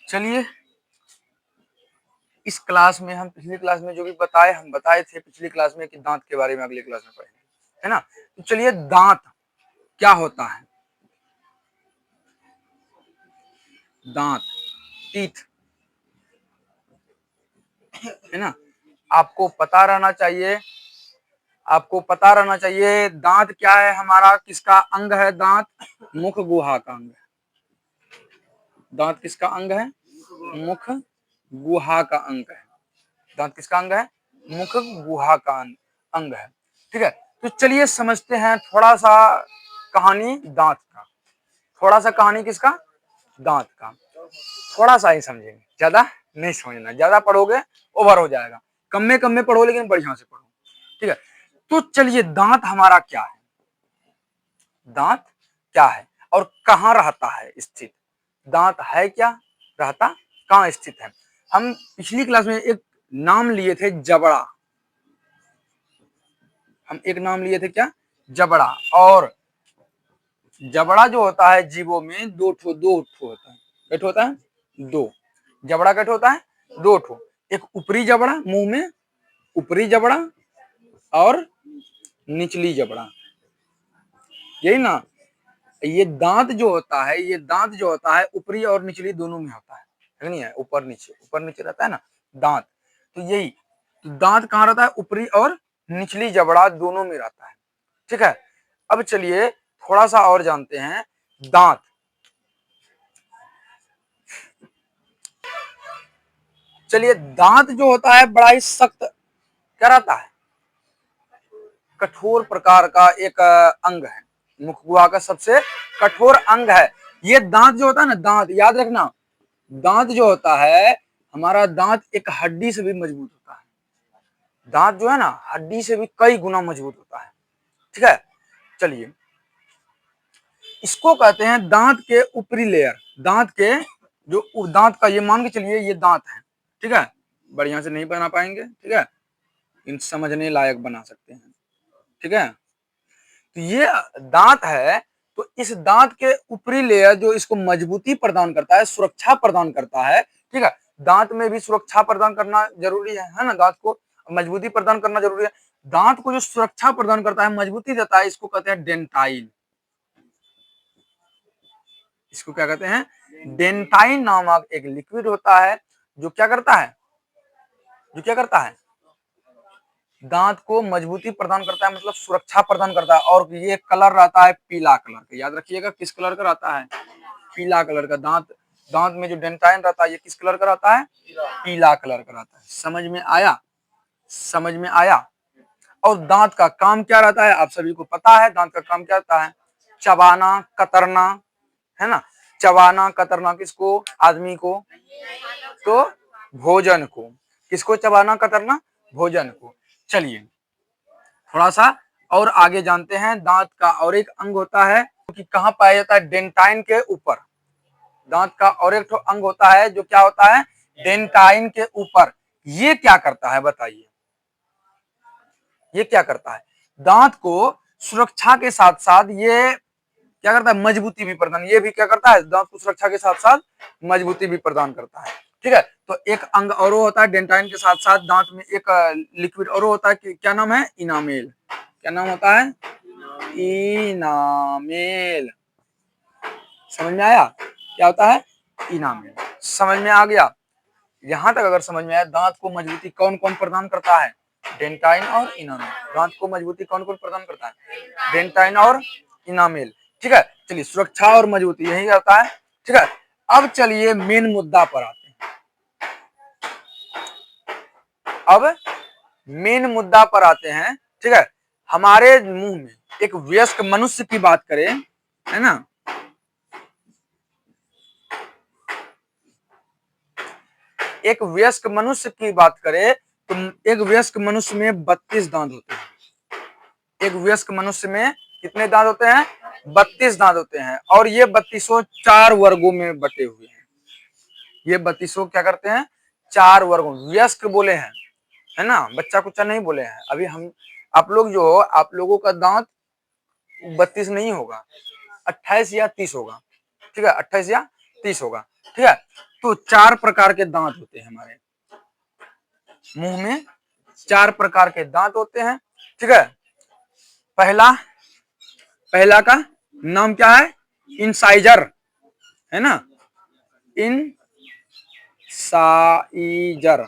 चलिए, इस क्लास में हम पिछली क्लास में जो भी हम बताए थे पिछली क्लास में कि दांत के बारे में अगली क्लास में पढ़ेंगे, है ना। तो चलिए, दांत क्या होता है। दांत, टीथ, है ना। आपको पता रहना चाहिए, आपको पता रहना चाहिए दांत क्या है हमारा, किसका अंग है दांत। मुख गुहा का अंग है। दांत किसका अंग है, मुख गुहा का अंग है। दांत किसका अंग है, मुख गुहा का अंग है। ठीक है, तो चलिए समझते हैं थोड़ा सा कहानी दांत का। थोड़ा सा कहानी किसका, दांत का। थोड़ा सा ही समझेंगे, ज्यादा नहीं समझना। ज्यादा पढ़ोगे ओवर हो जाएगा। कम में पढ़ो, लेकिन बढ़िया से पढ़ो। ठीक है, तो चलिए, दांत हमारा क्या है, दांत क्या है और कहाँ रहता है स्थित। दांत है क्या, रहता कहाँ स्थित है। हम पिछली क्लास में एक नाम लिए थे, जबड़ा। हम एक नाम लिए थे क्या, जबड़ा। और जबड़ा जो होता है जीवों में दो ठो होता है। कैठ होता है, दो। जबड़ा कैठ होता है, दो ठो। एक ऊपरी जबड़ा मुंह में, ऊपरी जबड़ा, और निचली जबड़ा, यही ना। ये दांत जो होता है, ये दांत जो होता है ऊपरी और निचली दोनों में होता है नहीं है। ऊपर नीचे रहता है ना दांत। तो यही, तो दांत कहाँ रहता है, ऊपरी और निचली जबड़ा दोनों में रहता है। ठीक है, अब चलिए थोड़ा सा और जानते हैं दांत। चलिए, दांत जो होता है बड़ा ही सख्त क्या रहता है, कठोर प्रकार का एक अंग है। मुख गुहा का सबसे कठोर अंग है ये दांत जो होता है ना। दांत याद रखना, दांत जो होता है हमारा, दांत एक हड्डी से भी मजबूत होता है। दांत जो है ना, हड्डी से भी कई गुना मजबूत होता है। ठीक है, चलिए, इसको कहते हैं दांत के ऊपरी लेयर। दांत के जो दांत का, ये मान के चलिए ये दांत है। ठीक है, बढ़िया से नहीं बना पाएंगे, ठीक है, इन समझने लायक बना सकते हैं। ठीक है, तो ये दांत है। तो इस दांत के ऊपरी लेयर जो इसको मजबूती प्रदान करता है, सुरक्षा प्रदान करता है। ठीक है, दांत में भी सुरक्षा प्रदान करना जरूरी है ना। दांत को मजबूती प्रदान करना जरूरी है। दांत को जो सुरक्षा प्रदान करता है, मजबूती देता है, इसको कहते हैं डेंटाइन। इसको क्या कहते हैं, डेंटाइन नामक एक लिक्विड होता है जो क्या करता है, जो क्या करता है, दांत को मजबूती प्रदान करता है, मतलब सुरक्षा प्रदान करता है। और ये कलर रहता है पीला कलर का। याद रखिएगा किस कलर का रहता है, पीला कलर का। दांत, दांत में जो डेंटाइन रहता है ये किस कलर का रहता है, पीला कलर का रहता है। समझ में आया, समझ में आया। और दांत का काम क्या रहता है, आप सभी को पता है दांत का काम क्या रहता है, चबाना, कतरना, है ना। चबाना कतरना किसको, आदमी को, तो भोजन को। किसको चबाना कतरना, भोजन को। चलिए थोड़ा सा और आगे जानते हैं। दांत का और एक अंग होता है कि कहाँ पाया जाता है, डेंटाइन के ऊपर। दांत का और एक तो अंग होता है जो क्या होता है, डेंटाइन के ऊपर। ये क्या करता है बताइए, ये क्या करता है, दांत को सुरक्षा के साथ साथ ये क्या करता है, मजबूती भी प्रदान। ये भी क्या करता है, दांत को सुरक्षा के साथ साथ मजबूती भी प्रदान करता है। ठीक है, तो एक अंग और होता है डेंटाइन के साथ साथ दांत में एक लिक्विड और होता है कि क्या नाम है, इनामेल। क्या नाम होता है, इनामेल। समझ में आया, क्या होता है, इनामेल। समझ में आ गया, यहां तक अगर समझ में आया। दांत को मजबूती कौन कौन प्रदान करता है, डेंटाइन और इनामेल। दांत को मजबूती कौन कौन प्रदान करता है, डेंटाइन और इनामेल। ठीक है, चलिए, सुरक्षा और मजबूती यही रहता है। ठीक है, अब चलिए मेन मुद्दा पर आते हैं। अब मेन मुद्दा पर आते हैं। ठीक है, हमारे मुंह में एक वयस्क मनुष्य की बात करें, है ना, एक वयस्क मनुष्य की बात करें तो एक वयस्क मनुष्य में 32 दांत होते हैं। एक वयस्क मनुष्य में कितने दांत होते हैं, 32 दांत होते हैं। और ये 32 चार वर्गों में बटे हुए हैं। ये 32 क्या करते हैं, चार वर्गों, वयस्क बोले हैं, है ना, बच्चा कुच्चा नहीं बोले हैं। अभी हम आप लोग जो, आप लोगों का दांत 32 नहीं होगा, 28 या 30 होगा। ठीक है, 28 या 30 होगा। ठीक है, तो 4 प्रकार के दांत होते हैं हमारे मुंह में, 4 प्रकार के दांत होते हैं। ठीक है, पहला का नाम क्या है? इंसाइजर, है ना, इंसाइजर।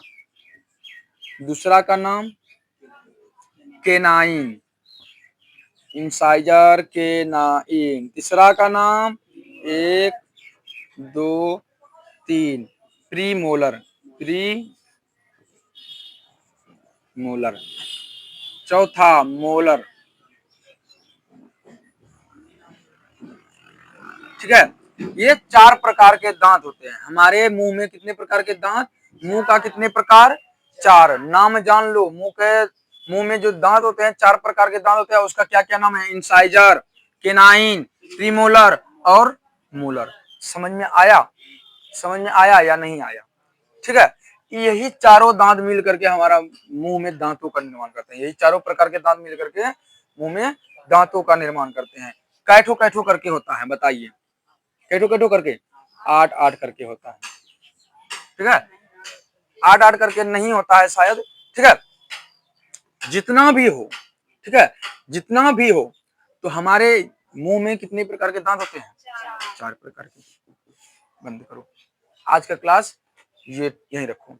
दूसरा का नाम केनाइन, इंसाइजर केनाइन। तीसरा का नाम 1 2 3 प्रीमोलर, प्रीमोलर। चौथा मोलर। ठीक है, ये 4 प्रकार के दांत होते हैं हमारे मुंह में। कितने प्रकार के दांत? मुंह का कितने प्रकार? 4। नाम जान लो, मुंह में जो दांत होते हैं 4 प्रकार के दांत होते हैं, उसका क्या क्या नाम है? इंसाइजर, केनाइन, प्रीमोलर और मोलर। समझ में आया? समझ में आया या नहीं आया? ठीक है, यही चारों दांत मिल करके हमारा मुंह में दांतों का निर्माण करते हैं। यही चारों प्रकार के दांत मिल करके मुंह में दांतों का निर्माण करते हैं। कैठो कैठो करके होता है, बताइए, कैठो कैठो करके? 8 8 करके होता है। ठीक है, 8 8 करके नहीं होता है शायद। ठीक है, जितना भी हो, ठीक है, जितना भी हो, तो हमारे मुंह में कितने प्रकार के दांत होते हैं? 4 प्रकार के। बंद करो, आज का क्लास ये यहीं रखो।